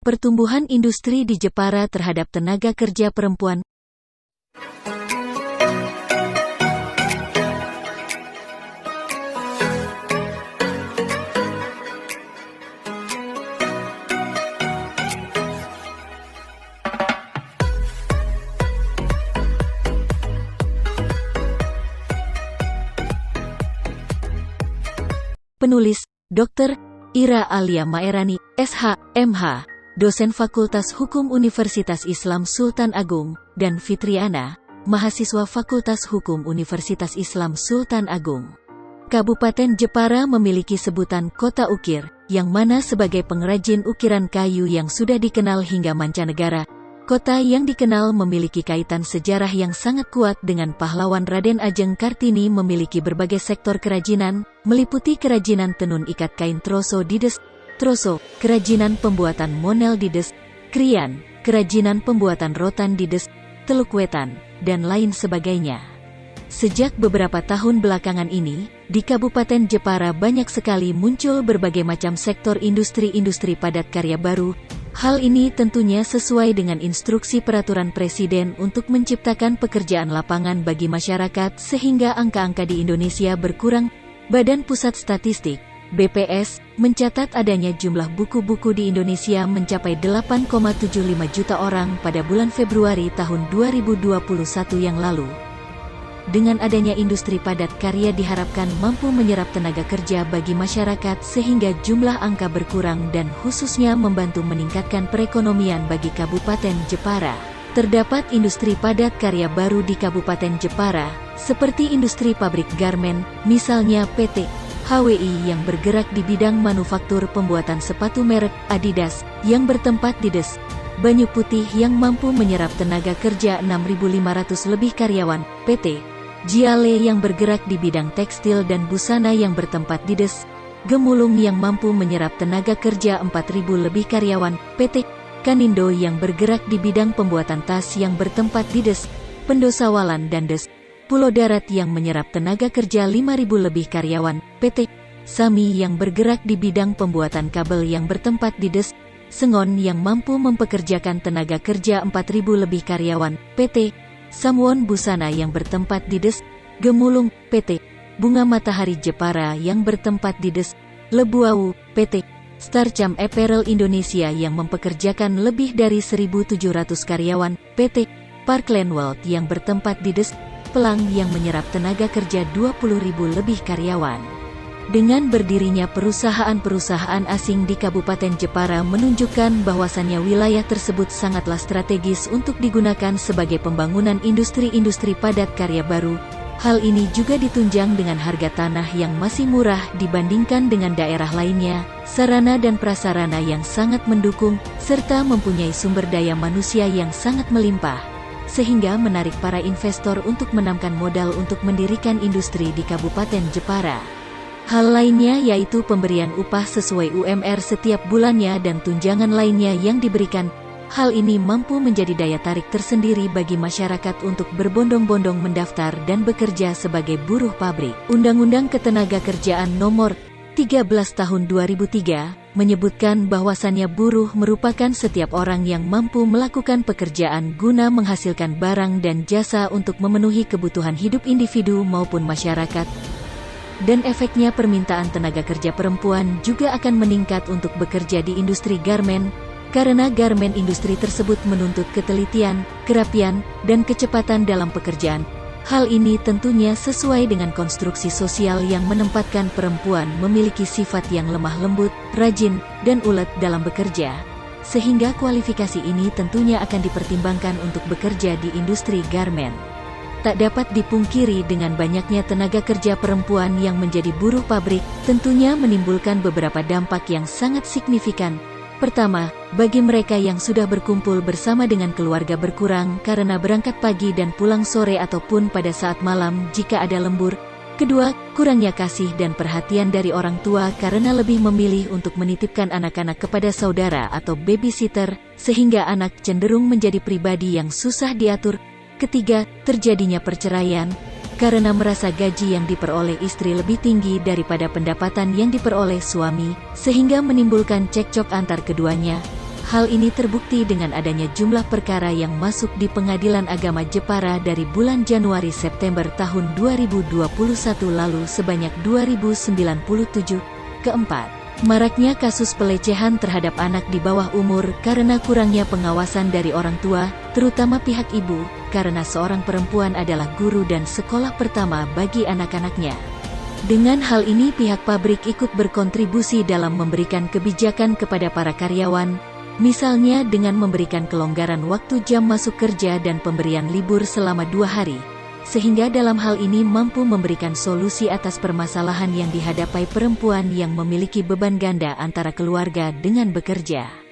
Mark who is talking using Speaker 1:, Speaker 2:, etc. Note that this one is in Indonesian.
Speaker 1: pertumbuhan industri di Jepara terhadap tenaga kerja perempuan. Penulis, Dr. Ira Alia Maerani, SH, MH, dosen Fakultas Hukum Universitas Islam Sultan Agung, dan Fitriana, mahasiswa Fakultas Hukum Universitas Islam Sultan Agung. Kabupaten Jepara memiliki sebutan Kota Ukir, yang mana sebagai pengrajin ukiran kayu yang sudah dikenal hingga mancanegara. Kota yang dikenal memiliki kaitan sejarah yang sangat kuat dengan pahlawan Raden Ajeng Kartini, memiliki berbagai sektor kerajinan, meliputi kerajinan tenun ikat kain troso dides, troso, kerajinan pembuatan monel dides, krian, kerajinan pembuatan rotan dides, teluk wetan, dan lain sebagainya. Sejak beberapa tahun belakangan ini, di Kabupaten Jepara banyak sekali muncul berbagai macam sektor industri-industri padat karya baru. Hal ini tentunya sesuai dengan instruksi peraturan Presiden untuk menciptakan pekerjaan lapangan bagi masyarakat sehingga angka-angka di Indonesia berkurang. Badan Pusat Statistik, BPS, mencatat adanya jumlah buku-buku di Indonesia mencapai 8,75 juta orang pada bulan Februari tahun 2021 yang lalu. Dengan adanya industri padat karya diharapkan mampu menyerap tenaga kerja bagi masyarakat sehingga jumlah angka berkurang dan khususnya membantu meningkatkan perekonomian bagi Kabupaten Jepara. Terdapat industri padat karya baru di Kabupaten Jepara, seperti industri pabrik garmen, misalnya PT HWI yang bergerak di bidang manufaktur pembuatan sepatu merek Adidas, yang bertempat di Des, Banyu Putih yang mampu menyerap tenaga kerja 6.500 lebih karyawan, PT Jiale yang bergerak di bidang tekstil dan busana yang bertempat di Des, Gemulung yang mampu menyerap tenaga kerja 4.000 lebih karyawan, PT Kanindo yang bergerak di bidang pembuatan tas yang bertempat di Des, Pendosawalan dan Des, Pulau Darat yang menyerap tenaga kerja 5.000 lebih karyawan, PT Sami yang bergerak di bidang pembuatan kabel yang bertempat di Des, Sengon yang mampu mempekerjakan tenaga kerja 4.000 lebih karyawan, PT Samwon Busana yang bertempat di Des, Gemulung, PT Bunga Matahari Jepara yang bertempat di Des, Lebuau, PT Starcham Apparel Indonesia yang mempekerjakan lebih dari 1.700 karyawan, PT Parkland World yang bertempat di Des, Pelang yang menyerap tenaga kerja 20.000 lebih karyawan. Dengan berdirinya perusahaan-perusahaan asing di Kabupaten Jepara menunjukkan bahwasannya wilayah tersebut sangatlah strategis untuk digunakan sebagai pembangunan industri-industri padat karya baru. Hal ini juga ditunjang dengan harga tanah yang masih murah dibandingkan dengan daerah lainnya, sarana dan prasarana yang sangat mendukung, serta mempunyai sumber daya manusia yang sangat melimpah, sehingga menarik para investor untuk menanamkan modal untuk mendirikan industri di Kabupaten Jepara. Hal lainnya yaitu pemberian upah sesuai UMR setiap bulannya dan tunjangan lainnya yang diberikan. Hal ini mampu menjadi daya tarik tersendiri bagi masyarakat untuk berbondong-bondong mendaftar dan bekerja sebagai buruh pabrik. Undang-Undang Ketenagakerjaan Nomor 13 Tahun 2003 menyebutkan bahwasannya buruh merupakan setiap orang yang mampu melakukan pekerjaan guna menghasilkan barang dan jasa untuk memenuhi kebutuhan hidup individu maupun masyarakat. Dan efeknya permintaan tenaga kerja perempuan juga akan meningkat untuk bekerja di industri garmen, karena garmen industri tersebut menuntut ketelitian, kerapian, dan kecepatan dalam pekerjaan. Hal ini tentunya sesuai dengan konstruksi sosial yang menempatkan perempuan memiliki sifat yang lemah lembut, rajin, dan ulet dalam bekerja, sehingga kualifikasi ini tentunya akan dipertimbangkan untuk bekerja di industri garmen. Tak dapat dipungkiri dengan banyaknya tenaga kerja perempuan yang menjadi buruh pabrik, tentunya menimbulkan beberapa dampak yang sangat signifikan. Pertama, bagi mereka yang sudah berkumpul bersama dengan keluarga berkurang karena berangkat pagi dan pulang sore ataupun pada saat malam jika ada lembur. Kedua, kurangnya kasih dan perhatian dari orang tua karena lebih memilih untuk menitipkan anak-anak kepada saudara atau babysitter, sehingga anak cenderung menjadi pribadi yang susah diatur. Ketiga, terjadinya perceraian, karena merasa gaji yang diperoleh istri lebih tinggi daripada pendapatan yang diperoleh suami, sehingga menimbulkan cekcok antar keduanya. Hal ini terbukti dengan adanya jumlah perkara yang masuk di Pengadilan Agama Jepara dari bulan Januari-September tahun 2021 lalu sebanyak 2097. Keempat, maraknya kasus pelecehan terhadap anak di bawah umur karena kurangnya pengawasan dari orang tua, terutama pihak ibu, karena seorang perempuan adalah guru dan sekolah pertama bagi anak-anaknya. Dengan hal ini pihak pabrik ikut berkontribusi dalam memberikan kebijakan kepada para karyawan, misalnya dengan memberikan kelonggaran waktu jam masuk kerja dan pemberian libur selama 2 hari, sehingga dalam hal ini mampu memberikan solusi atas permasalahan yang dihadapi perempuan yang memiliki beban ganda antara keluarga dengan bekerja.